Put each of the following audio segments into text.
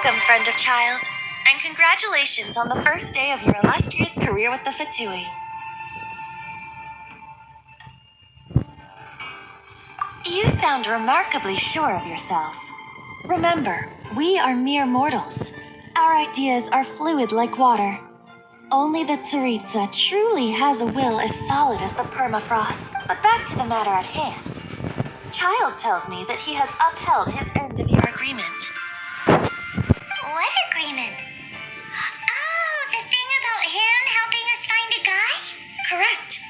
Welcome, friend of child, and congratulations on the first day of your illustrious career with the Fatui. You sound remarkably sure of yourself. Remember, we are mere mortals. Our ideas are fluid like water. Only the Tsaritsa truly has a will as solid as the permafrost. But back to the matter at hand. Child tells me that he has upheld his end of your agreement. What agreement? Oh, the thing about him helping us find a guy? Correct.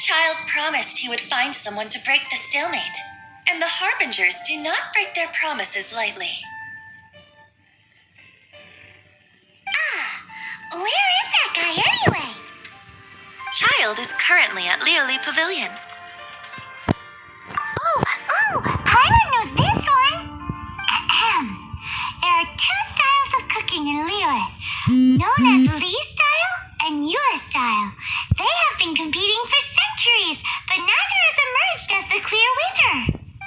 Child promised he would find someone to break the stalemate. And the Harbingers do not break their promises lightly. Where is that guy anyway? Child is currently at Lioli Pavilion. Paimon knows this one. There are two styles of cooking in Lioli, known as Li style and Yue style. They have been competing for centuries, but neither has emerged as the clear winner.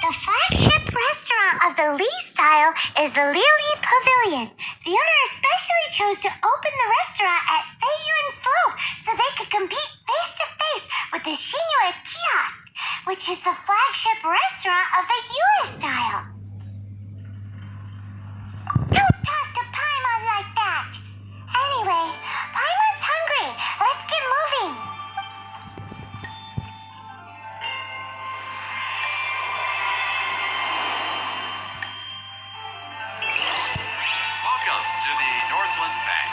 The flagship restaurant of the Li style is the Lioli Pavilion. The owner especially chose to open the restaurant at Feiyuan Slope so they could compete face-to-face with the Shinyue Kiosk, which is the flagship restaurant of the Yue style. Don't talk to Paimon like that. Anyway, Paimon's hungry. Let's get moving. Welcome to the Northland Bank.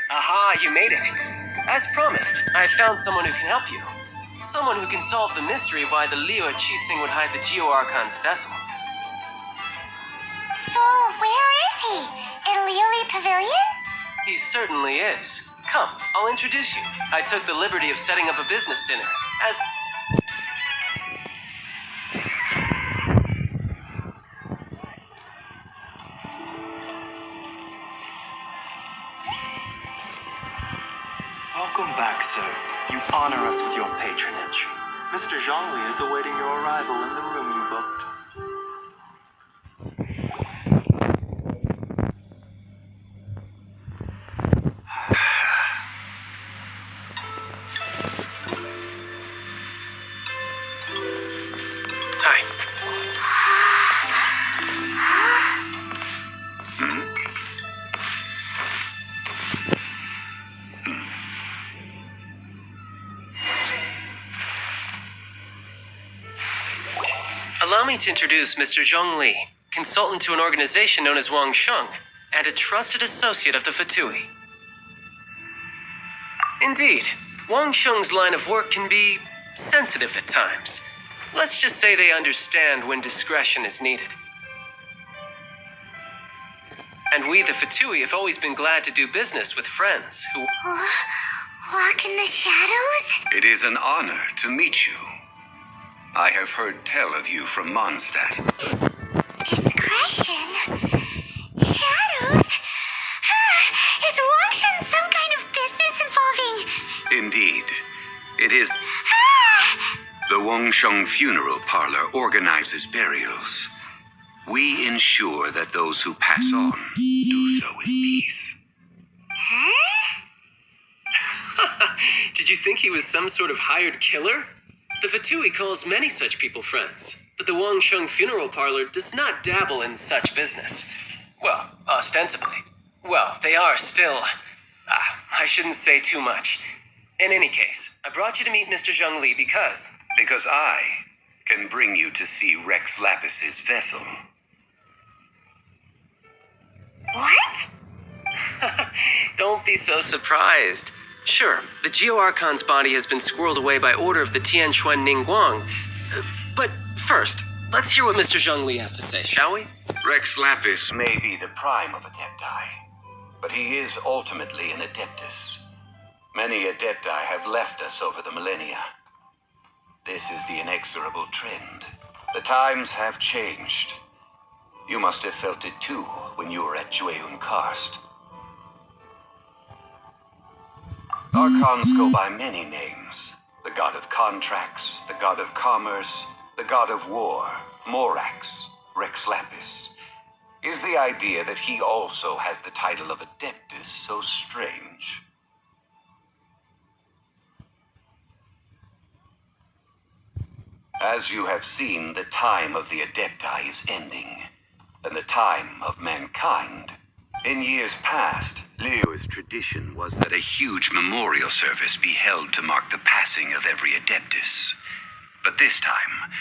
Aha, you made it. As promised, I found someone who can help you. Someone who can solve the mystery of why the Leo Chising would hide the Geo-Archon's vessel. So, where is he? In Lioli Pavilion? He certainly is. Come, I'll introduce you. I took the liberty of setting up a business dinner. As... Welcome back, sir. You honor us with your patronage. Mr. Zhongli is awaiting your arrival in the room you booked. Hi. Allow me to introduce Mr. Zhong Li, consultant to an organization known as Wang Sheng, and a trusted associate of the Fatui. Indeed, Wang Sheng's line of work can be sensitive at times. Let's just say they understand when discretion is needed. And we, the Fatui, have always been glad to do business with friends who... Walk in the shadows? It is an honor to meet you. I have heard tell of you from Mondstadt. Discretion? Shadows? Is Wangshan some kind of business involving... Indeed, it is. The Wangsheng Funeral Parlor organizes burials. We ensure that those who pass on do so in peace. Did you think he was some sort of hired killer? The Fatui calls many such people friends, but the Wangsheng Funeral Parlor does not dabble in such business. Well, ostensibly. Well, they are still... I shouldn't say too much. In any case, I brought you to meet Mr. Zhong Li because... Because I can bring you to see Rex Lapis's vessel. What? Don't be so surprised. Sure, the Geo-Archon's body has been squirreled away by order of the Tianquan Ningguang. But first, let's hear what Mr. Zhong Li has to say, shall we? Rex Lapis may be the prime of Adepti, but he is ultimately an Adeptus. Many Adepti have left us over the millennia. This is the inexorable trend. The times have changed. You must have felt it too when you were at Jueun Karst. Archons go by many names. The god of contracts, the god of commerce, the god of war, Morax, Rex Lapis. Is the idea that he also has the title of Adeptus so strange? As you have seen, the time of the Adepti is ending, and the time of mankind. In years past, Leo's tradition was that a huge memorial service be held to mark the passing of every Adeptus. But this time,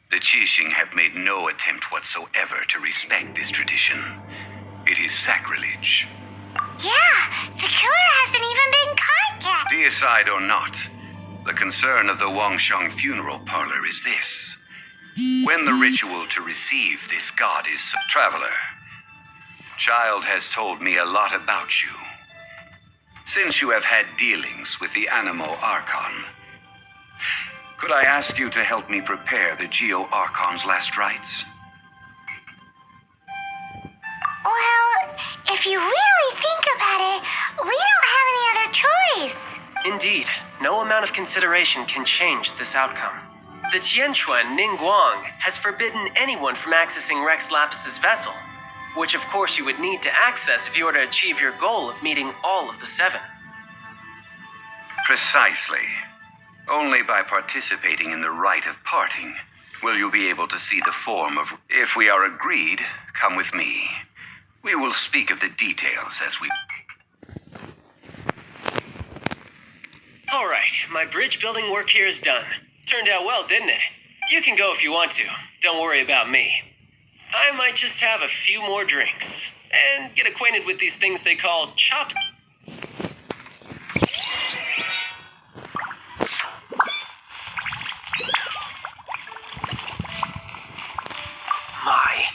the Qixing have made no attempt whatsoever to respect this tradition. It is sacrilege. Yeah, the killer hasn't even been caught yet. Deicide or not, the concern of the Wangsheng funeral parlor is this. When the ritual to receive this god is... Traveler, Child has told me a lot about you. Since you have had dealings with the Animo Archon, could I ask you to help me prepare the Geo Archon's last rites? Well, if you really think about it, we don't have any other choice. Indeed, no amount of consideration can change this outcome. The Tianquan Ningguang has forbidden anyone from accessing Rex Lapis's vessel, which of course you would need to access if you were to achieve your goal of meeting all of the 7. Precisely. Only by participating in the rite of parting will you be able to see the form of... If we are agreed, come with me. We will speak of the details as we... All right, my bridge building work here is done. Turned out well, didn't it? You can go if you want to. Don't worry about me. I might just have a few more drinks and get acquainted with these things they call chops. My.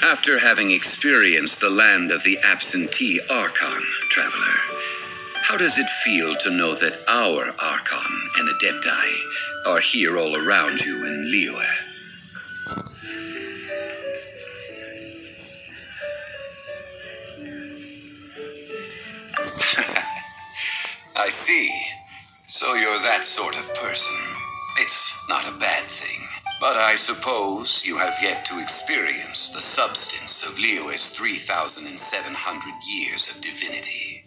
After having experienced the land of the absentee Archon, Traveler, how does it feel to know that our Archon and Adepti are here all around you in Liyue? I see. So you're that sort of person. It's not a bad thing. But I suppose you have yet to experience the substance of Liyue's 3,700 years of divinity.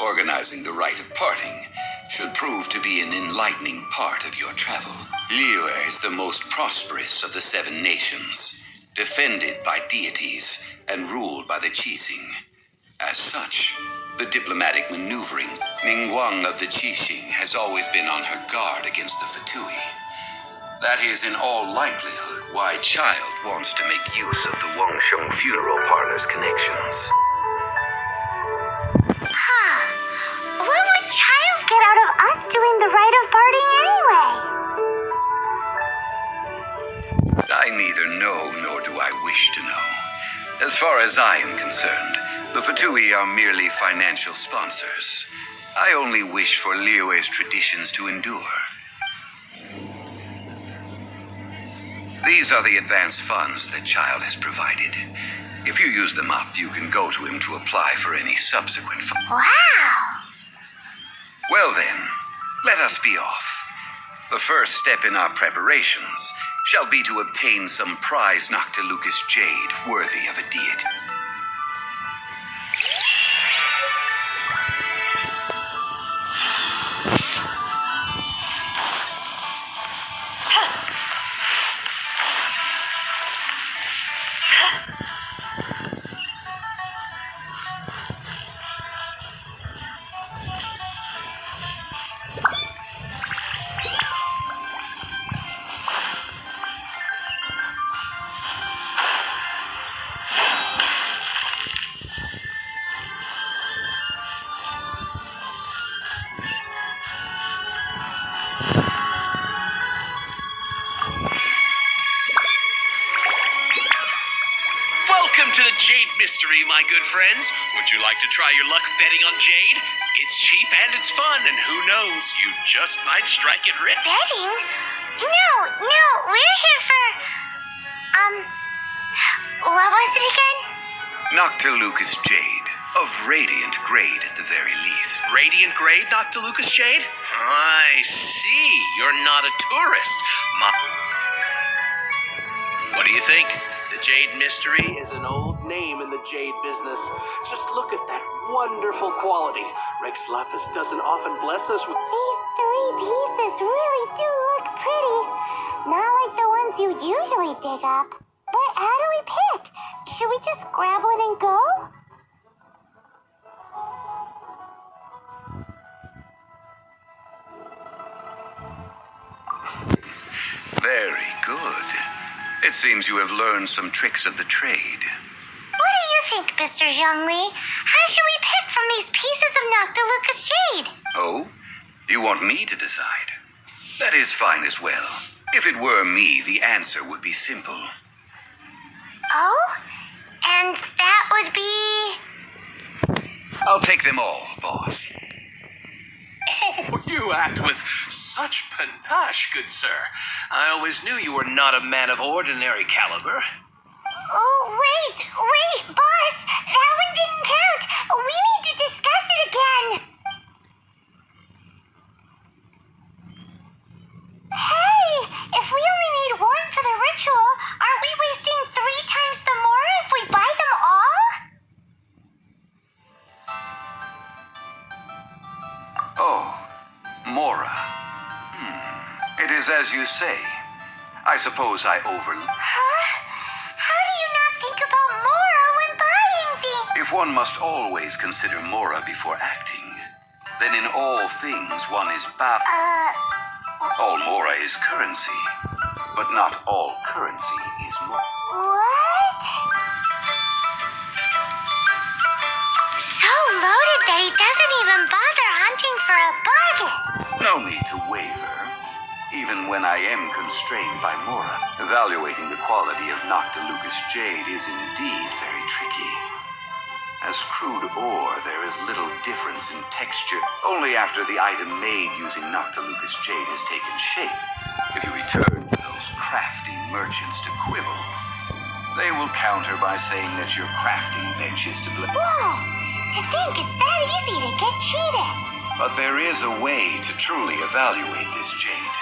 Organizing the rite of parting should prove to be an enlightening part of your travel. Liyue is the most prosperous of the 7 nations, defended by deities and ruled by the Qixing. As such, the diplomatic maneuvering Ningguang of the Qixing has always been on her guard against the Fatui. That is in all likelihood why Child wants to make use of the Wangsheng funeral parlor's connections. What would Child get out of us doing the rite of parting anyway? I neither know nor do I wish to know. As far as I am concerned, the Fatui are merely financial sponsors. I only wish for Liyue's traditions to endure. These are the advance funds that Child has provided. If you use them up, you can go to him to apply for any subsequent funds. Wow! Well then, let us be off. The first step in our preparations shall be to obtain some prize Noctilucus jade worthy of a deity. Welcome to the Jade Mystery, my good friends. Would you like to try your luck betting on Jade? It's cheap and it's fun, and who knows, you just might strike it rich. Betting? No, we're here for... what was it again? Noctilucous Jade, of radiant grade at the very least. Radiant grade, Noctilucous Jade? I see. You're not a tourist. What do you think? The Jade Mystery is an old name in the jade business. Just look at that wonderful quality. Rex Lapis doesn't often bless us with... These 3 pieces really do look pretty. Not like the ones you usually dig up. But how do we pick? Should we just grab one and go? Very good. It seems you have learned some tricks of the trade. What do you think, Mr. Zhongli? How should we pick from these pieces of Noctilucous Jade? Oh? You want me to decide? That is fine as well. If it were me, the answer would be simple. Oh? And that would be... I'll take them all, boss. Oh, you act with such panache, good sir. I always knew you were not a man of ordinary caliber. Oh, wait, boss! That one didn't count! We need to discuss it again! Hey! If we only need one for the ritual, aren't we wasting 3 times the more if we buy them all? Oh, Mora. It is as you say. I suppose I Huh? How do you not think about Mora when buying things? If one must always consider Mora before acting, then in all things one is bound. All Mora is currency, but not all currency is Mora. What? So loaded that he doesn't even bother hunting for a bargain. No need to waver. Even when I am constrained by Mora, evaluating the quality of Noctilucous Jade is indeed very tricky. As crude ore, there is little difference in texture, only after the item made using Noctilucous Jade has taken shape. If you return to those crafty merchants to quibble, they will counter by saying that your crafting bench is to blame. Whoa! To think it's that easy to get cheated. But there is a way to truly evaluate this jade,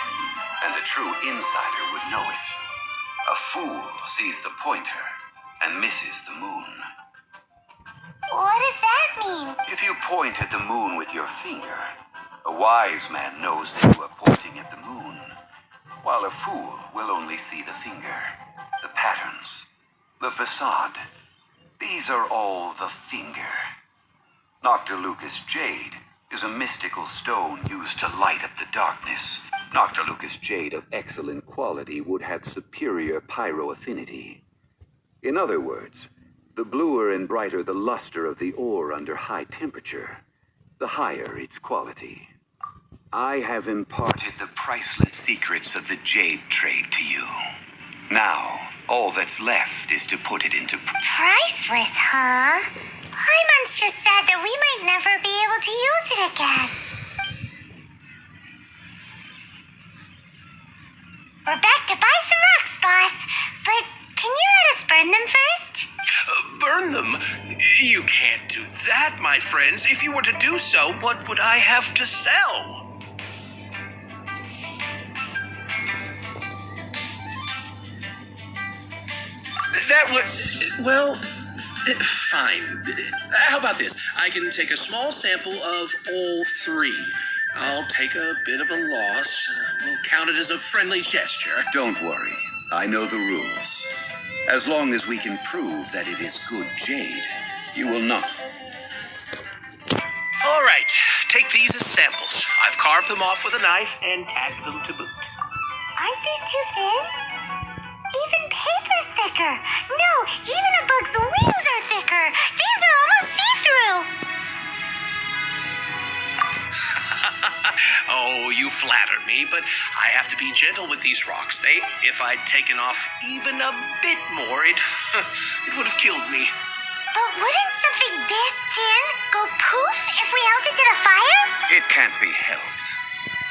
and a true insider would know it. A fool sees the pointer and misses the moon. What does that mean? If you point at the moon with your finger, a wise man knows that you are pointing at the moon, while a fool will only see the finger, the patterns, the facade. These are all the finger. Noctilucous Jade is a mystical stone used to light up the darkness. Noctilucous Jade of excellent quality would have superior pyroaffinity. In other words, the bluer and brighter the luster of the ore under high temperature, the higher its quality. I have imparted the priceless secrets of the jade trade to you. Now, all that's left is to put it into... Priceless, huh? Paimon's just said that we might never be able to use it again. We're back to buy some rocks, boss. But can you let us burn them first? Burn them? You can't do that, my friends. If you were to do so, what would I have to sell? That would... well... fine. How about this? I can take a small sample of all 3. I'll take a bit of a loss. We'll count it as a friendly gesture. Don't worry. I know the rules. As long as we can prove that it is good jade, you will not. All right. Take these as samples. I've carved them off with a knife and tagged them to boot. Aren't these too thin? Even paper's thicker. No, even a bug's wings are thicker. These are almost see-through. Oh, you flatter me, but I have to be gentle with these rocks. If I'd taken off even a bit more, it would have killed me. But wouldn't something this thin go poof if we held it to the fire? It can't be helped.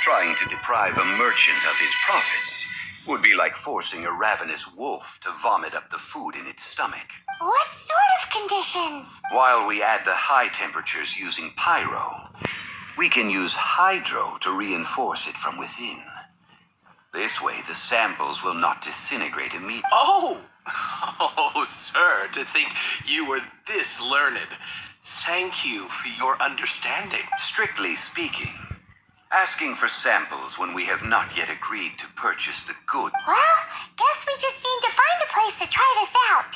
Trying to deprive a merchant of his profits would be like forcing a ravenous wolf to vomit up the food in its stomach. What sort of conditions? While we add the high temperatures using pyro, we can use hydro to reinforce it from within. This way, the samples will not disintegrate immediately. Oh, sir, to think you were this learned. Thank you for your understanding. Strictly speaking, asking for samples when we have not yet agreed to purchase the good. Well, guess we just need to find a place to try this out.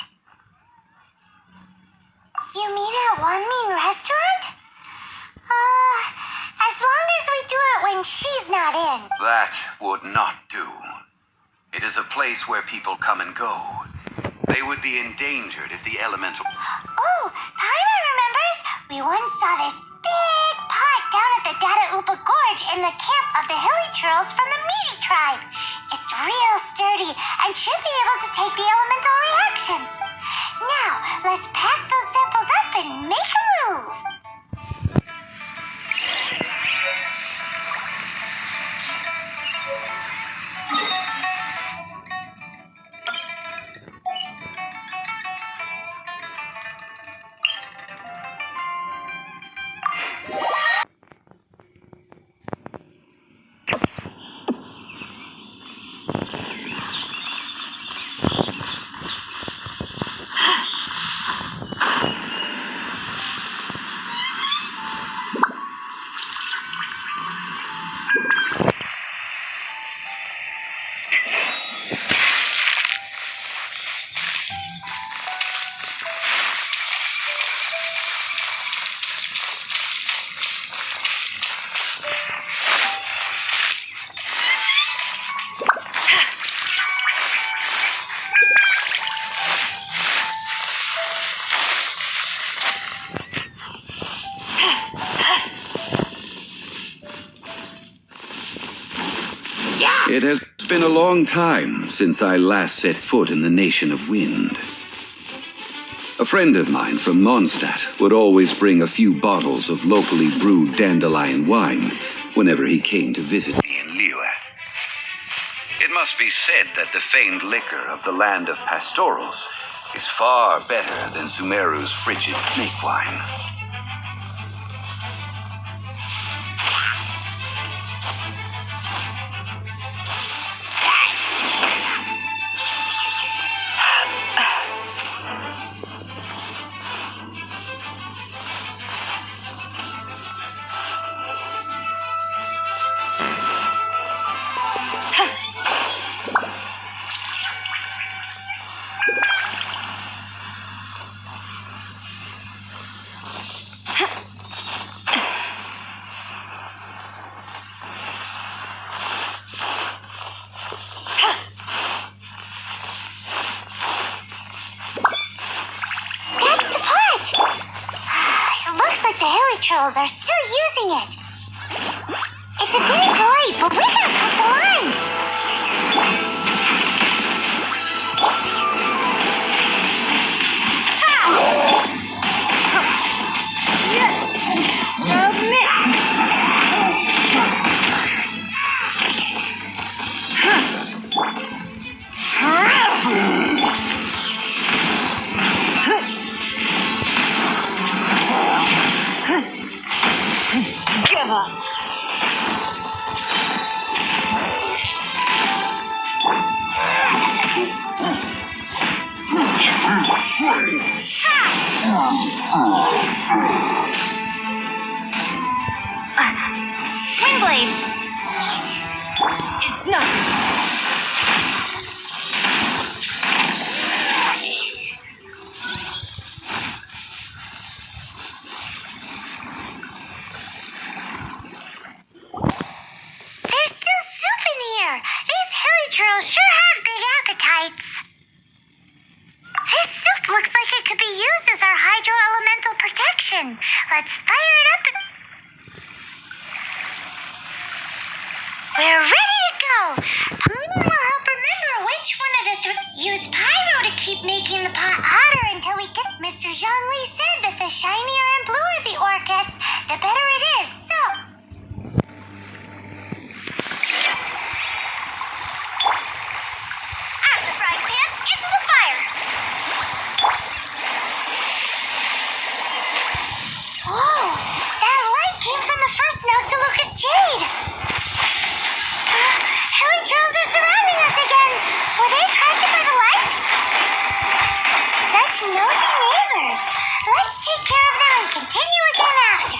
You mean at One Mean Restaurant? As long as we do it when she's not in. That would not do. It is a place where people come and go. They would be endangered if the elemental... Oh, Paimon remembers? We once saw this big pot down at the Dadaupa Gorge in the camp of the hilly churls from the Meaty tribe. It's real sturdy and should be able to take the elemental reactions. Now, let's pack those samples up and make a move. It has been a long time since I last set foot in the Nation of Wind. A friend of mine from Mondstadt would always bring a few bottles of locally brewed dandelion wine whenever he came to visit me in Liyue. It must be said that the famed liquor of the land of pastorals is far better than Sumeru's frigid snake wine. Trolls are still using it. It's a bit bright, but we got a couple on. Submit. Give up. Blade. It's nothing. Churls sure have big appetites. This soup looks like it could be used as our hydro-elemental protection. Let's fire it up and... Zhongli said that the shinier and bluer the ore gets, the better it is, so... Out of the frying pan, into the fire! Whoa! That light came from the first Noctilucous Jade! Hilly trolls are surrounding us again! Were they attracted by the light? Such nosy neighbors! Let's take care of them and continue again after.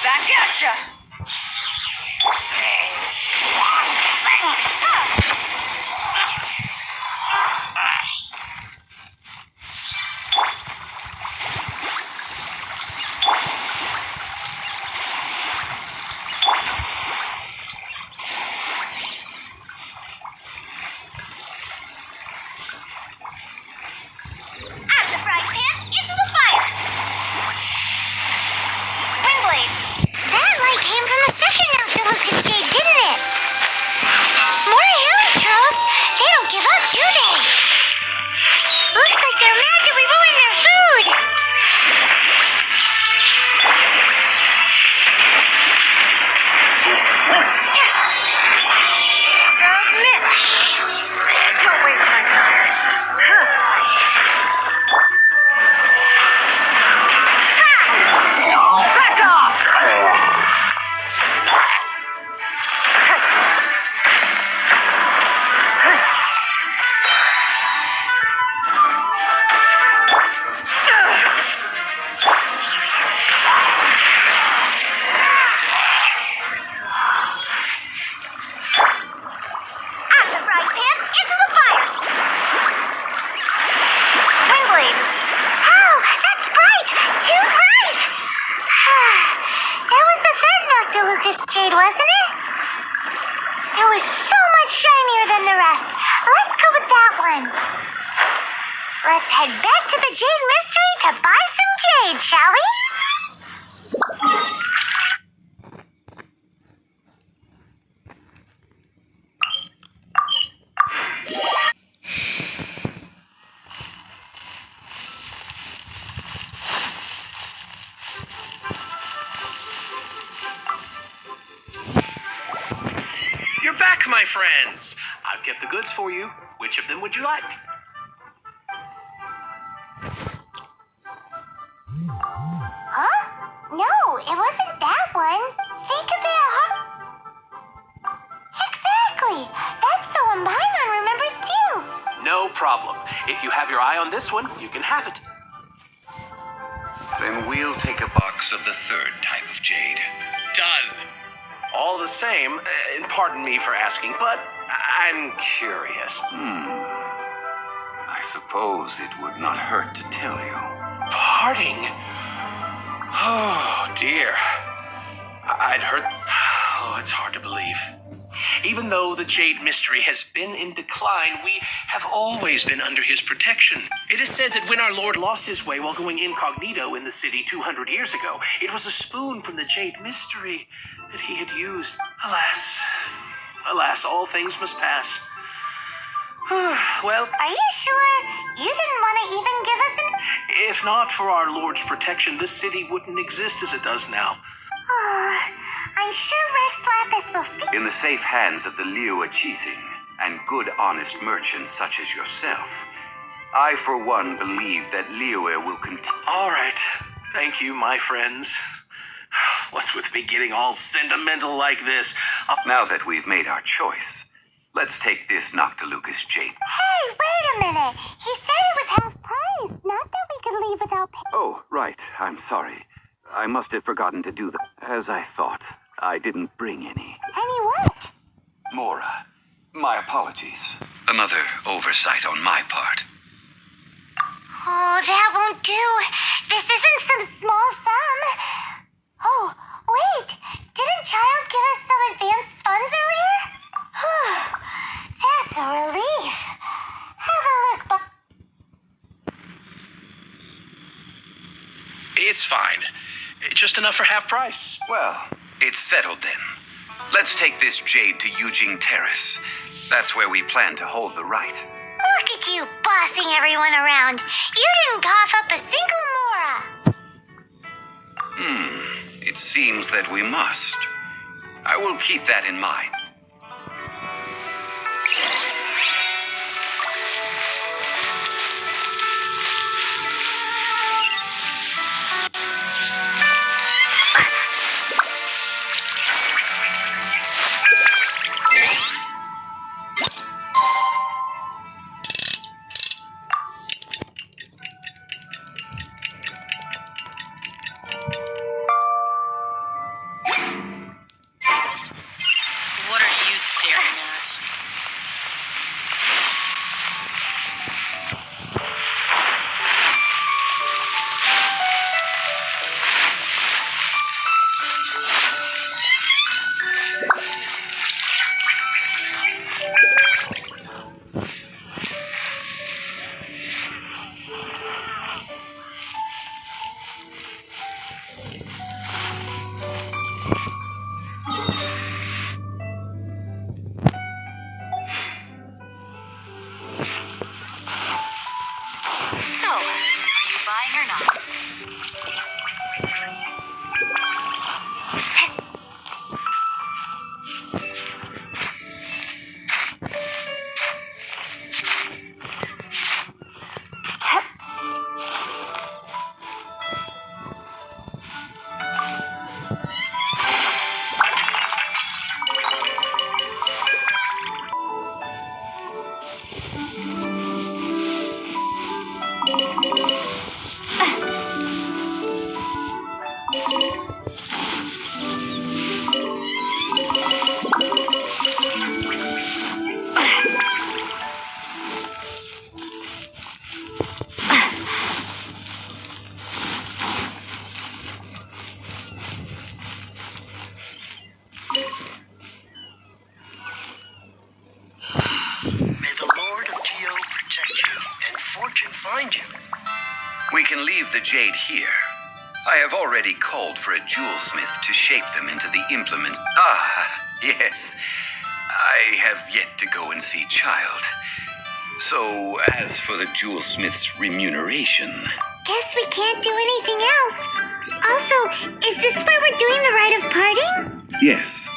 Back at ya! Out of the frying pan, into the fire! Windblade! That light came from the second Noctilucous Jade, didn't it? More hilly trolls! They don't give up, do they? Looks like they're mad that we ruined their food! Submit! Don't waste my time. Back off! Out of the frying pan, into the fire! Windblade! Oh, that's bright! Too bright! That was the third Noctilucous Jade, wasn't it? It was so much shinier than the rest. Let's go with that one. Let's head back to the Jade Mystery to buy some jade, shall we? You're back, my friends. I've kept the goods for you. Which of them would you like? Huh? No, it wasn't that one. Think of it, huh? Exactly. That's the one Paimon remembers too. No problem. If you have your eye on this one, you can have it. Then we'll take a box of the third type of jade. Done. All the same, pardon me for asking, but I'm curious. I suppose it would not hurt to tell you. Parting? Oh, dear. I'd heard... Oh, it's hard to believe. Even though the Jade Mystery has been in decline, we have always been under his protection. It is said that when our Lord lost his way while going incognito in the city 200 years ago, it was a spoon from the Jade Mystery that he had used. Alas, alas, all things must pass. Well, Are you sure you didn't want to even give us an... if not for our Lord's protection, this city wouldn't exist as it does now. Oh, I'm sure Rex Lapis will fix... In the safe hands of the Liu Achising and good honest merchants such as yourself, I for one believe that Liyue will continue. All right. Thank you, my friends. What's with me getting all sentimental like this? Now that we've made our choice, let's take this Noctilucous jade. Hey, wait a minute. He said it was half price. Not that we could leave without paying. Oh, right. I'm sorry. I must have forgotten to do that. As I thought, I didn't bring any. Any what? Mora, my apologies. Another oversight on my part. Oh, that won't do. This isn't some small sum. Oh, wait. Didn't Child give us some advance funds earlier? That's a relief. Have a look, It's It's fine. Just enough for half price. Well, it's settled then. Let's take this jade to Eugene Terrace. That's where we plan to hold the rite. Look at you bossing everyone around. You didn't cough up a single mora. It seems that we must. I will keep that in mind. What are you staring at? So, are you buying or not? May the Lord of Geo protect you and fortune find you. We can leave the jade here. I have already called for a jewelsmith to shape them into the implements. Ah, yes. I have yet to go and see Child. So, as for the jewelsmith's remuneration... Guess we can't do anything else. Also, is this where we're doing the rite of parting? Yes.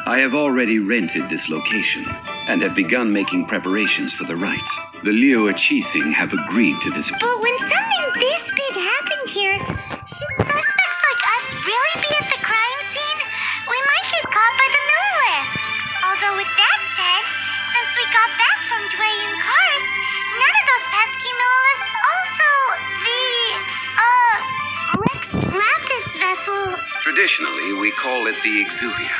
I have already rented this location and have begun making preparations for the rite. The Liu Chising have agreed to this. But when something this big happened here, should suspects like us really be at the crime scene? We might get caught by the Millilith. Although with that said, since we got back from Dwayne Karst, none of those pesky Milliliths also Rex Lapis vessel. Traditionally, we call it the Exuvia.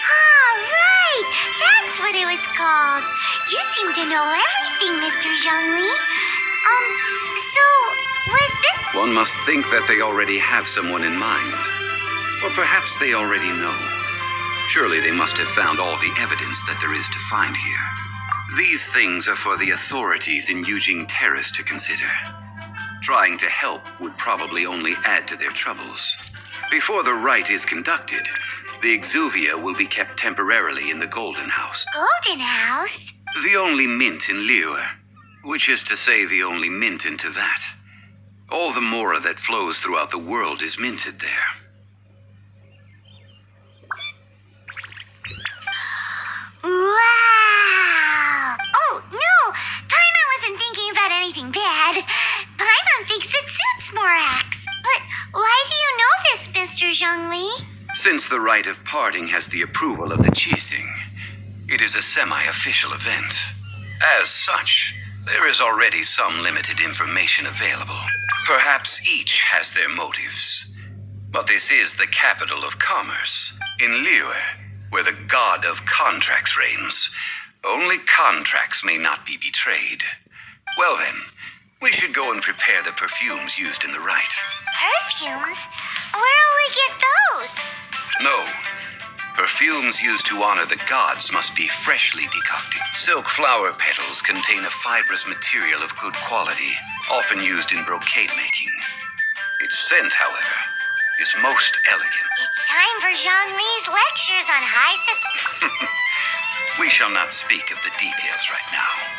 Ah, right! That's what it was called. You seem to know everything, Mr. Zhongli. So, was this... One must think that they already have someone in mind. Or perhaps they already know. Surely they must have found all the evidence that there is to find here. These things are for the authorities in Eugene Terrace to consider. Trying to help would probably only add to their troubles. Before the rite is conducted, the Exuvia will be kept temporarily in the Golden House. Golden House? The only mint in Liu, which is to say the only mint in Tevat. All the mora that flows throughout the world is minted there. Wow! Oh, no! Paimon wasn't thinking about anything bad. Paimon thinks it suits Morax. But why do you know this, Mr. Zhongli? Since the rite of parting has the approval of the Chising, it is a semi-official event. As such, there is already some limited information available. Perhaps each has their motives. But this is the capital of commerce, in Liu, where the god of contracts reigns. Only contracts may not be betrayed. Well then, we should go and prepare the perfumes used in the rite. Perfumes? Where'll we get those? No. Perfumes used to honor the gods must be freshly decocted. Silk flower petals contain a fibrous material of good quality, often used in brocade making. Its scent, however, is most elegant. It's time for Zhongli's lectures on high society. We shall not speak of the details right now.